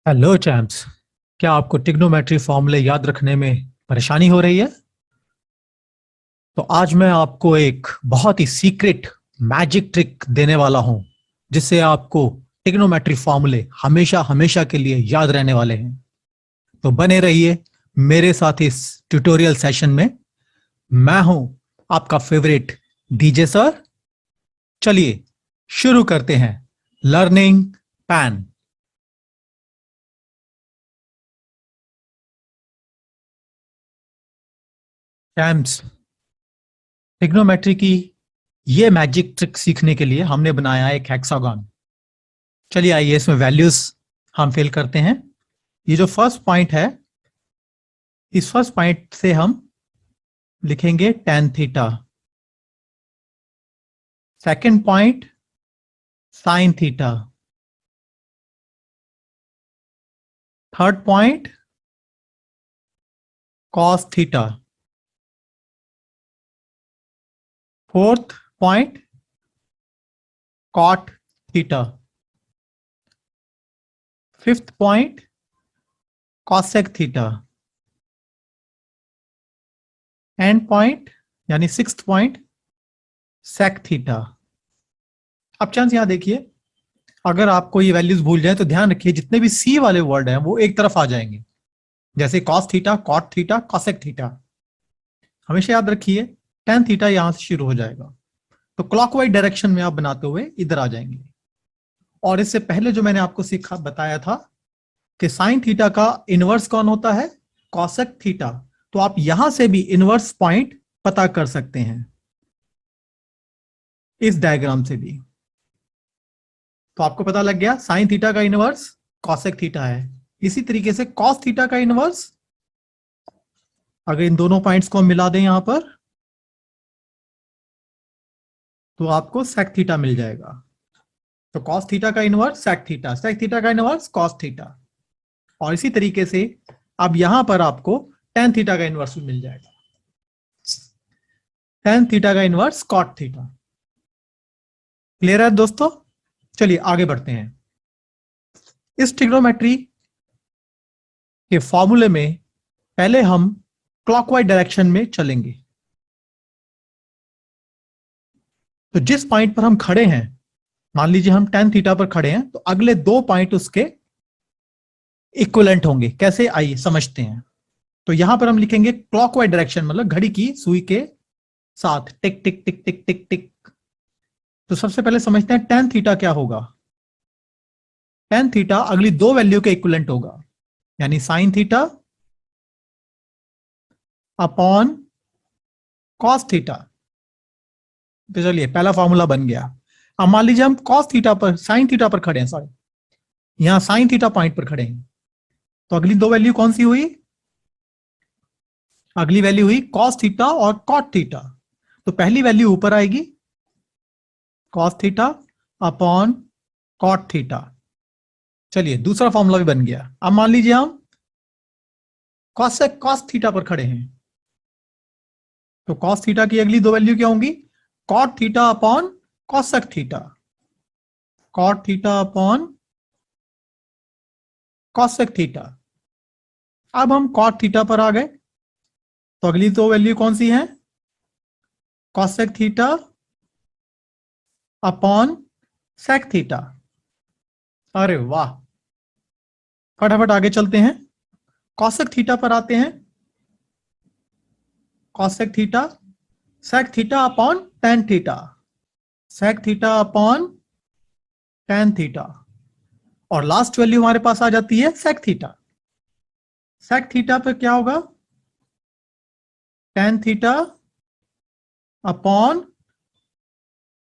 Hello champs. क्या आपको trigonometry फॉर्मूले याद रखने में परेशानी हो रही है? तो आज मैं आपको एक बहुत ही सीक्रेट मैजिक ट्रिक देने वाला हूं, जिससे आपको ट्रिग्नोमेट्री फॉर्मूले हमेशा हमेशा के लिए याद रहने वाले हैं। तो बने रहिए मेरे साथ इस ट्यूटोरियल सेशन में। मैं हूं आपका फेवरेट डीजे सर। चलिए शुरू करते हैं। Learning pan. चैम्प्स, ट्रिग्नोमेट्री की ये मैजिक ट्रिक सीखने के लिए हमने बनाया एक हेक्सागन। चलिए आइए इसमें वैल्यूज हम फिल करते हैं। ये जो फर्स्ट पॉइंट है, इस फर्स्ट पॉइंट से हम लिखेंगे tan theta. Second point sin theta. Third point cos theta. Fourth point cot theta. Fifth point cosec theta. And point यानी सिक्स्थ पॉइंट sec थीटा। अब चांस यहां देखिए, अगर आपको ये वैल्यूज भूल जाए तो ध्यान रखिए जितने भी सी वाले वर्ड हैं वो एक तरफ आ जाएंगे, जैसे cos theta, cot theta, cosec theta. हमेशा याद रखिए tan थीटा यहां से शुरू हो जाएगा, तो क्लॉकवाइज डायरेक्शन में आप बनाते हुए इधर आ जाएंगे। और इससे पहले जो मैंने आपको सीखा बताया था कि साइन थीटा का इनवर्स कौन होता है? Cosec theta. तो आप यहां से भी इनवर्स पॉइंट पता कर सकते हैं, इस डायग्राम से भी। तो आपको पता लग गया साइन थीटा का इनवर्स कॉसेक थीटा है। इसी तरीके से कॉस थीटा का इनवर्स, अगर इन दोनों पॉइंट्स को हम मिला दें यहां पर, तो आपको सेक थीटा मिल जाएगा। तो कॉस थीटा का इनवर्स सेक थीटा का इनवर्स कॉस थीटा। और इसी तरीके से अब यहां पर आपको tan थीटा का इनवर्स भी मिल जाएगा, tan थीटा का इनवर्स cot थीटा। क्लियर है दोस्तों? चलिए आगे बढ़ते हैं। इस ट्रिग्नोमेट्री के फॉर्मूले में पहले हम क्लॉकवाइज डायरेक्शन में चलेंगे। तो जिस पॉइंट पर हम खड़े हैं, मान लीजिए हम tan थीटा पर खड़े हैं, तो अगले दो पॉइंट उसके इक्विवेलेंट होंगे। कैसे, आइए समझते हैं। तो यहां पर हम लिखेंगे क्लॉकवाइज डायरेक्शन, मतलब घड़ी की सुई के साथ टिक टिक टिक टिक टिक टिक। तो सबसे पहले समझते हैं tan थीटा क्या होगा। tan थीटा अगली दो वैल्यू के इक्विवेलेंट होगा, यानी sin theta upon cos theta. तो चलिए पहला फॉर्मूला बन गया। अब मान लीजिए हम cos थीटा पर, sin थीटा पर खड़े हैं, सॉरी यहां sin थीटा पॉइंट पर खड़े हैं, तो अगली दो वैल्यू कौन सी हुई? अगली वैल्यू हुई cos थीटा और cot थीटा। तो पहली वैल्यू ऊपर आएगी cos theta upon cot theta. चलिए दूसरा फॉर्मूला भी बन गया। अब मान लीजिए हम cos थीटा पर खड़े हैं, तो cos थीटा की अगली दो वैल्यू क्या होंगी? cot theta upon cosec theta. cot theta upon cosec theta. अब हम cot थीटा पर आ गए, तो अगली दो वैल्यू कौन सी है? cosec theta upon sec theta. अरे वाह, फटाफट आगे चलते हैं। cosec थीटा पर आते हैं। cosec theta sec theta upon tan theta. sec theta upon tan theta. और लास्ट वैल्यू हमारे पास आ जाती है sec थीटा। sec थीटा पर क्या होगा? tan theta upon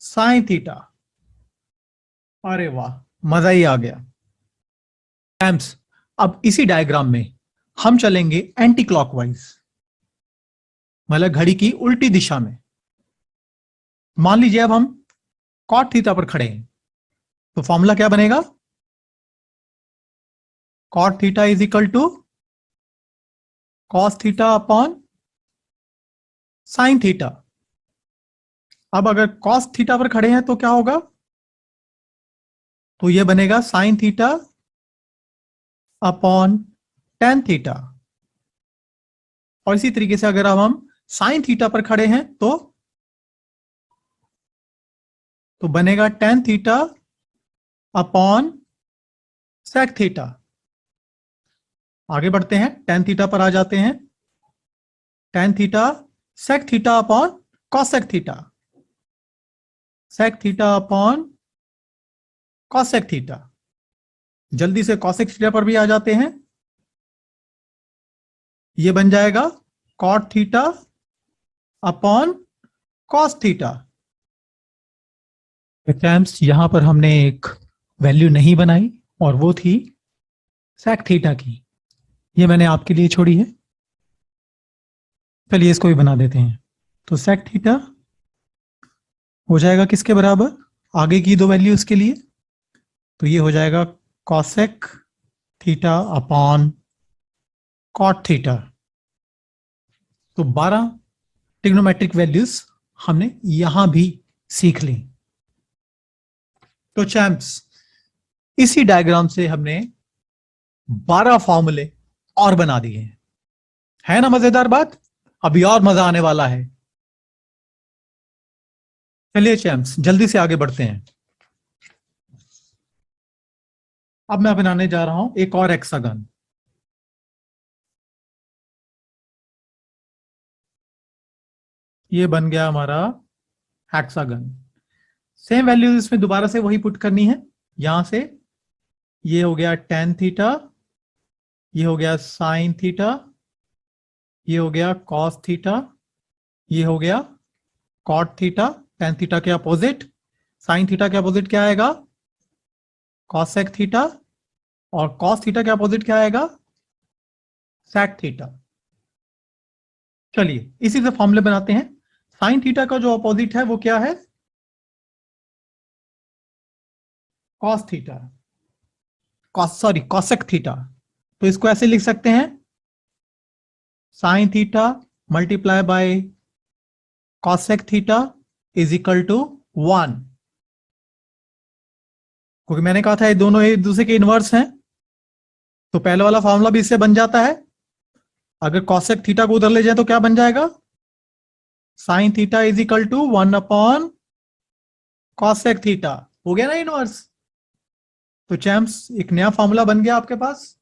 sin theta. अरे वाह, मजा ही आ गया। टैम्स, अब इसी डायग्राम में हम चलेंगे एंटी क्लॉकवाइज, मतलब घड़ी की उल्टी दिशा में। मान लीजिए अब हम cot थीटा पर खड़े हैं, तो फॉर्मूला क्या बनेगा? cot theta is equal to cos theta upon sin theta. अब अगर cos थीटा पर खड़े हैं तो क्या होगा? तो यह बनेगा sin theta upon tan theta. और इसी तरीके से अगर अब हम साइन थीटा पर खड़े हैं तो बनेगा tan theta upon sec theta. आगे बढ़ते हैं, टेन थीटा पर आ जाते हैं। Tan theta sec theta upon cosec theta, sec theta upon cosec theta. जल्दी से कॉसेक थीटा पर भी आ जाते हैं, ये बन जाएगा cot theta upon cos theta. यहां पर हमने एक वैल्यू नहीं बनाई और वो थी सेक थीटा की, ये मैंने आपके लिए छोड़ी है। चलिए इसको भी बना देते हैं। तो सेक थीटा हो जाएगा किसके बराबर, आगे की दो वैल्यूज के लिए, तो ये हो जाएगा cosec theta upon cot theta. तो 12 ट्रिग्नोमेट्रिक वैल्यूज हमने यहां भी सीख ली। तो चैम्प्स, इसी डायग्राम से हमने 12 फॉर्मूले और बना दिए हैं, है ना मजेदार बात? अभी और मजा आने वाला है। चलिए चैम्प्स जल्दी से आगे बढ़ते हैं। अब मैं बनाने जा रहा हूं एक और हेक्सागन। ये बन गया हमारा हेक्सागन। सेम वैल्यूज इसमें दोबारा से वही पुट करनी है। यहां से ये हो गया टेन थीटा, ये हो गया साइन थीटा, ये हो गया कॉस थीटा, ये हो गया कॉट थीटा। टेन थीटा के अपोजिट, साइन थीटा के अपोजिट क्या आएगा, कॉसेक थीटा, और कॉस थीटा के अपोजिट क्या आएगा, सेक थीटा। चलिए इसी से फॉर्मूले बनाते हैं। साइन थीटा का जो अपोजिट है वो क्या है, कॉस थीटा, कॉसेक थीटा। तो इसको ऐसे लिख सकते हैं, sine theta multiply by cosec theta is equal to 1। क्योंकि मैंने कहा था ये दोनों एक दूसरे के इनवर्स हैं, तो पहले वाला फॉर्मूला भी इससे बन जाता है। अगर कॉसेक थीटा को उधर ले जाए तो क्या बन जाएगा, sine theta is equal to 1 upon cosec theta. हो गया ना इनवर्स। तो चैम्प्स एक नया फॉर्मूला बन गया आपके पास।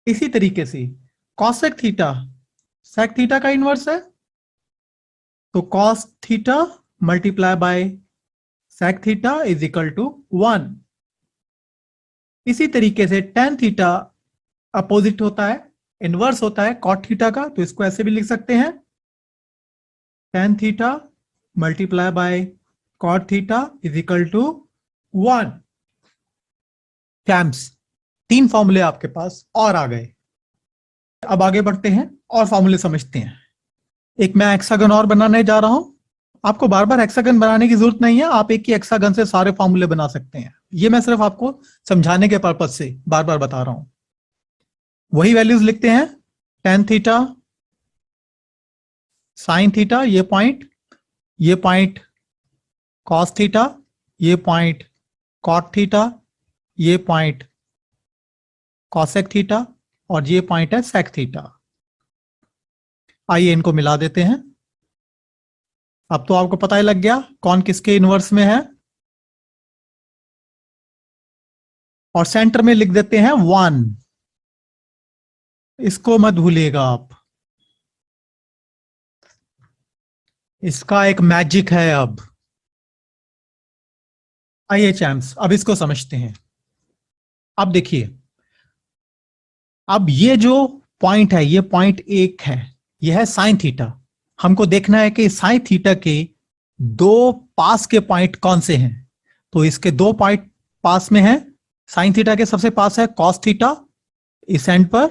इसी तरीके से कॉसेक थीटा सेक थीटा का इनवर्स है, तो cos theta multiply by sec theta is equal to 1। इसी तरीके से टेन थीटा अपोजिट होता है, इनवर्स होता है कॉट थीटा का, तो इसको ऐसे भी लिख सकते हैं, tan theta multiply by cot theta is equal to 1। Champs तीन फॉर्मूले आपके पास और आ गए। अब आगे बढ़ते हैं और फॉर्मूले समझते हैं। एक मैं हेक्सागन और बनाने जा रहा हूं। आपको बार बार हेक्सागन बनाने की जरूरत नहीं है, आप एक ही हेक्सागन से सारे फॉर्मूले बना सकते हैं। ये मैं सिर्फ आपको समझाने के पर्पज से बार बार बता रहा हूं। वही वैल्यूज लिखते हैं, टेन थीटा साइन थीटा, ये पॉइंट कॉस थीटा, ये पॉइंट कॉट थीटा, ये पॉइंट कॉसेक थीटा, और ये पॉइंट है सेक थीटा। आइए इनको मिला देते हैं। अब तो आपको पता ही लग गया कौन किसके इनवर्स में है। और सेंटर में लिख देते हैं 1, इसको मत भूलिएगा आप, इसका एक मैजिक है। अब आइए चैम्प्स अब इसको समझते हैं। अब देखिए, अब ये जो पॉइंट है, ये पॉइंट एक है, यह है साइन थीटा। हमको देखना है कि साइन थीटा के दो पास के पॉइंट कौन से हैं। तो इसके दो पॉइंट पास में है, साइन थीटा के सबसे पास है कॉस थीटा इस एंड पर,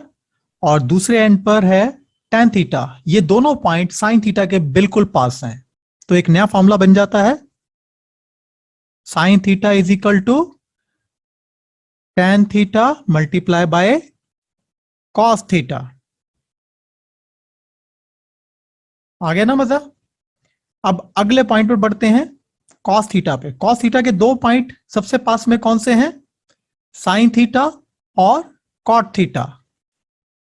और दूसरे एंड पर है टेन थीटा। ये दोनों पॉइंट साइन थीटा के बिल्कुल पास हैं। तो एक नया फॉर्मूला बन जाता है, sine theta is equal to tan theta multiply by cos theta. आ गया ना मजा? अब अगले पॉइंट पर बढ़ते हैं, कॉस थीटा पे। कॉस थीटा के दो पॉइंट सबसे पास में कौन से हैं, साइन थीटा और कॉट थीटा।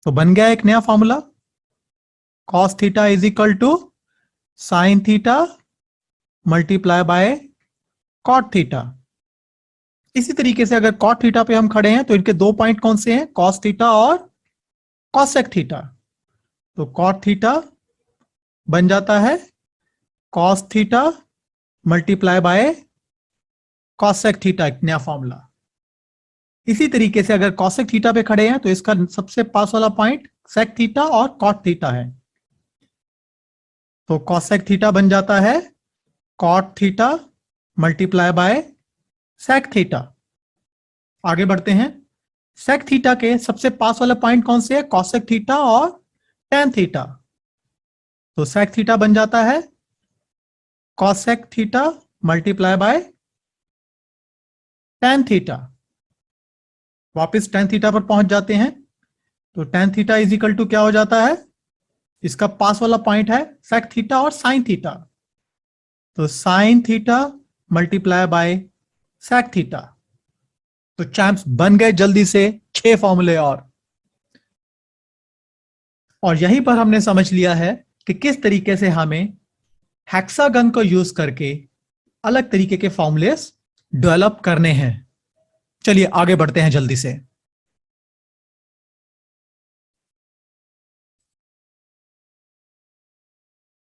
तो बन गया एक नया formula, cos theta is equal to sine theta multiply by cot theta. इसी तरीके से अगर कॉट थीटा पे हम खड़े हैं तो इनके दो पॉइंट कौन से हैं, कॉस थीटा और कॉसेक थीटा। तो कॉट थीटा बन जाता है cos theta multiply by cosec theta, एक नया फॉर्मूला। इसी तरीके से अगर कॉसेक थीटा पे खड़े हैं तो इसका सबसे पास वाला पॉइंट सेक थीटा और कॉट थीटा है। तो कॉसेक थीटा बन जाता है cot theta multiply by sec theta. आगे बढ़ते हैं, सेक थीटा के सबसे पास वाला पॉइंट कौन से है, कॉसेक थीटा और टेन थीटा। तो सेक थीटा बन जाता है cosec theta multiply by tan theta. वापस टेन थीटा पर पहुंच जाते हैं, तो tan theta is equal to क्या हो जाता है, इसका पास वाला पॉइंट है सेक थीटा और साइन थीटा। तो sine theta multiply by sec theta. तो चैंप्स बन गए जल्दी से 6 फॉर्मूले। और यहीं पर हमने समझ लिया है कि किस तरीके से हमें हेक्सागन को यूज करके अलग तरीके के फॉर्मूलेस डेवलप करने हैं। चलिए आगे बढ़ते हैं जल्दी से।